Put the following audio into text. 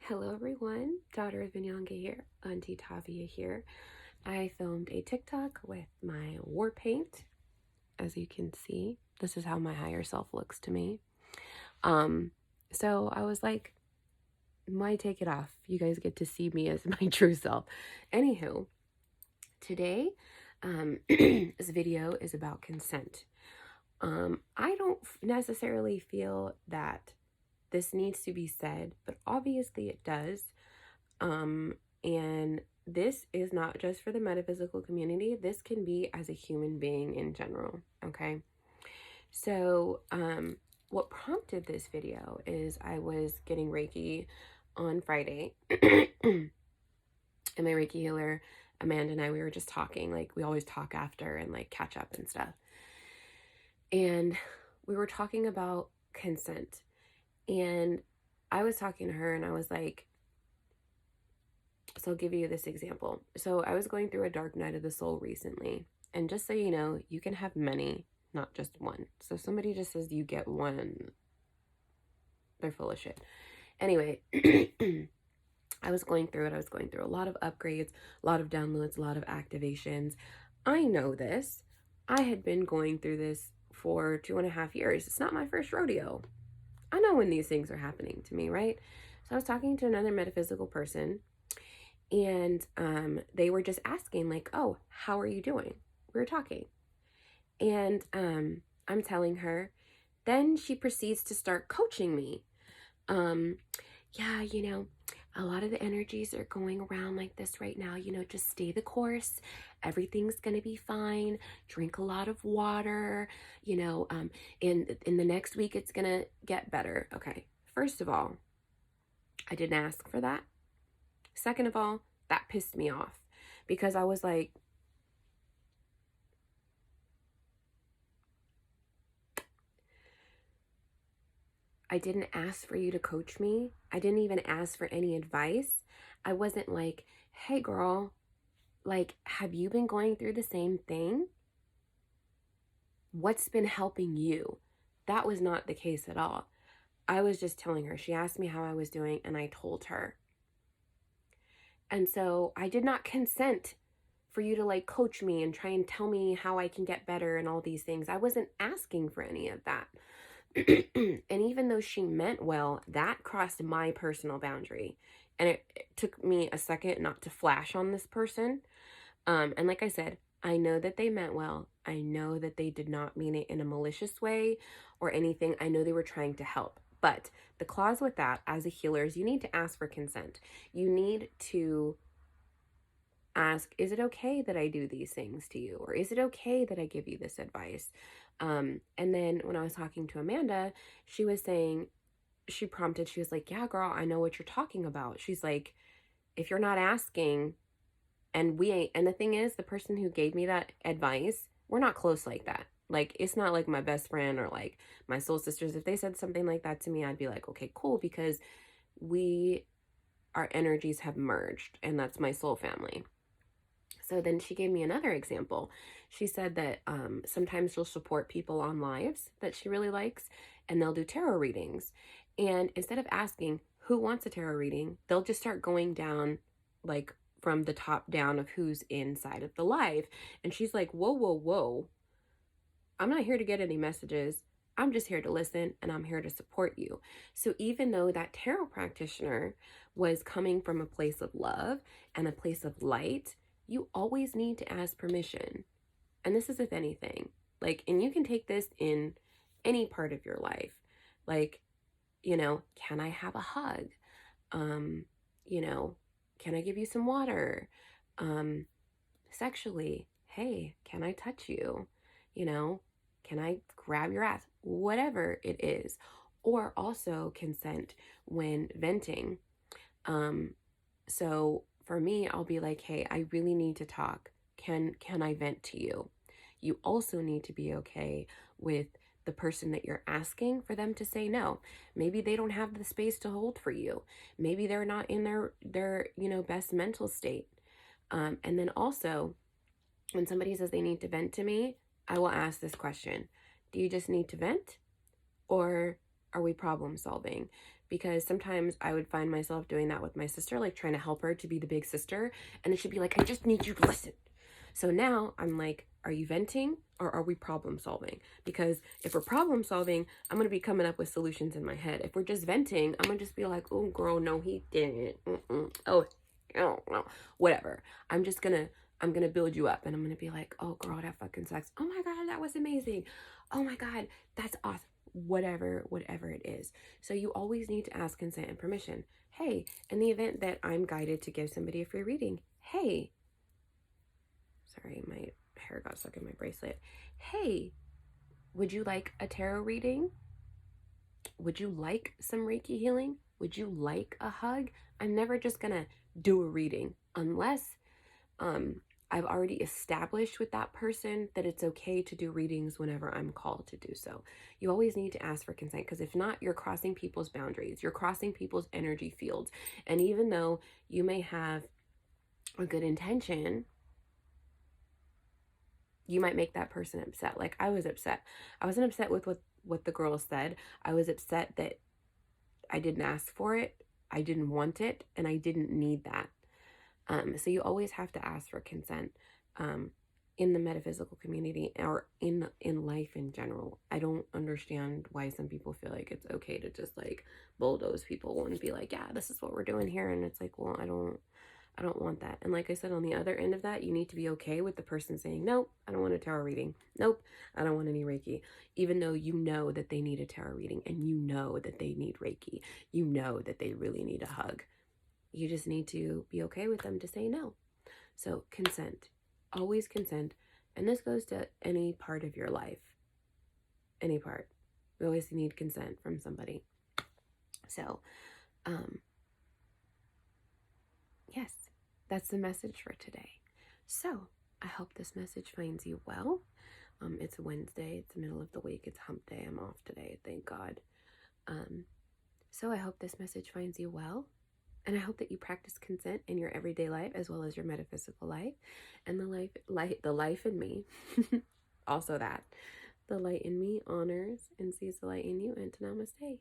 Hello everyone, daughter of Vinyanga here, Auntie Tavia here. I filmed a TikTok with my war paint. As you can see, this is how my higher self looks to me. So I was like, why take it off? You guys get to see me as my true self. Anywho, today, this video is about consent. I don't necessarily feel that this needs to be said, but obviously it does. And this is not just for the metaphysical community. This can be as a human being in general. Okay. So, what prompted this video is I was getting Reiki on Friday, and my Reiki healer, Amanda, and I, we were just talking. Like, we always talk after and like catch up and stuff. And we were talking about consent. And I was talking to her, and I was like, so I'll give you this example. So I was going through a dark night of the soul recently. And just so you know, you can have many, not just one. So if somebody just says you get one, they're full of shit. Anyway, I was going through it. I was going through a lot of upgrades, a lot of downloads, a lot of activations. I know this. I had been going through this for 2.5 years. It's not my first rodeo. I know when these things are happening to me, right? So I was talking to another metaphysical person, and they were just asking like, oh, how are you doing? We were talking, and I'm telling her. Then she proceeds to start coaching me. Yeah, a lot of the energies are going around like this right now. Just stay the course. Everything's gonna be fine. Drink a lot of water. In the next week it's gonna get better. Okay, first of all, I didn't ask for that. Second of all, that pissed me off because I was like, I didn't ask for you to coach me. I didn't even ask for any advice. I wasn't like, hey girl, like, have you been going through the same thing? What's been helping you? That was not the case at all. I was just telling her. She asked me how I was doing, and I told her. And so I did not consent for you to like coach me and try and tell me how I can get better and all these things. I wasn't asking for any of that. And even though she meant well, that crossed my personal boundary. And it took me a second not to flash on this person. And like I said, I know that they meant well. I know that they did not mean it in a malicious way or anything. I know they were trying to help. But the clause with that, as a healer, is you need to ask for consent. You need to ask, is it okay that I do these things to you? Or is it okay that I give you this advice? And then when I was talking to Amanda, she was saying, she prompted, she was like, yeah, girl, I know what you're talking about. She's like, if you're not asking, and we ain't, and the thing is, the person who gave me that advice, we're not close like that. Like, it's not like my best friend or like my soul sisters. If they said something like that to me, I'd be like, okay, cool, because our energies have merged, and that's my soul family. So then she gave me another example. She said that sometimes she'll support people on lives that she really likes, and they'll do tarot readings. And instead of asking who wants a tarot reading, they'll just start going down like from the top down of who's inside of the live. And she's like, whoa, whoa, whoa. I'm not here to get any messages. I'm just here to listen, and I'm here to support you. So even though that tarot practitioner was coming from a place of love and a place of light, you always need to ask permission. And this is with anything. Like, and you can take this in any part of your life. Like, can I have a hug? Can I give you some water? Sexually, hey, can I touch you? Can I grab your ass? Whatever it is. Or also consent when venting. So for me, I'll be like, hey, I really need to talk. Can I vent to you? You also need to be okay with the person that you're asking for them to say no. Maybe they don't have the space to hold for you. Maybe they're not in their best mental state. And then also, when somebody says they need to vent to me, I will ask this question. Do you just need to vent? Or are we problem solving? because sometimes I would find myself doing that with my sister, like trying to help her to be the big sister. And then she'd be like, I just need you to listen. So now I'm like, are you venting or are we problem solving? Because if we're problem solving, I'm going to be coming up with solutions in my head. If we're just venting, I'm going to just be like, oh, girl, no, he didn't. Oh, no, whatever. I'm going to build you up and I'm going to be like, oh, girl, that fucking sucks. Oh my God, that was amazing. Oh my God, that's awesome. Whatever it is. So you always need to ask consent and permission. Hey, in the event that I'm guided to give somebody a free reading, hey, sorry, my hair got stuck in my bracelet. Hey, would you like a tarot reading? Would you like some Reiki healing? Would you like a hug? I'm never just gonna do a reading unless I've already established with that person that it's okay to do readings whenever I'm called to do so. You always need to ask for consent, because if not, you're crossing people's boundaries. You're crossing people's energy fields. And even though you may have a good intention, you might make that person upset. Like I was upset. I wasn't upset with what the girl said. I was upset that I didn't ask for it. I didn't want it, and I didn't need that. So you always have to ask for consent in the metaphysical community or in life in general. I don't understand why some people feel like it's okay to just like bulldoze people and be like, yeah, this is what we're doing here. And it's like, well, I don't want that. And like I said, on the other end of that, you need to be okay with the person saying, nope, I don't want a tarot reading. Nope, I don't want any Reiki. Even though you know that they need a tarot reading and you know that they need Reiki. You know that they really need a hug. You just need to be okay with them to say no. So consent, always consent. And this goes to any part of your life, any part. We always need consent from somebody. So, yes, that's the message for today. So I hope this message finds you well. It's Wednesday. It's the middle of the week. It's hump day. I'm off today. Thank God. So I hope this message finds you well. And I hope that you practice consent in your everyday life as well as your metaphysical life, and the life in me. Also that the light in me honors and sees the light in you. And namaste.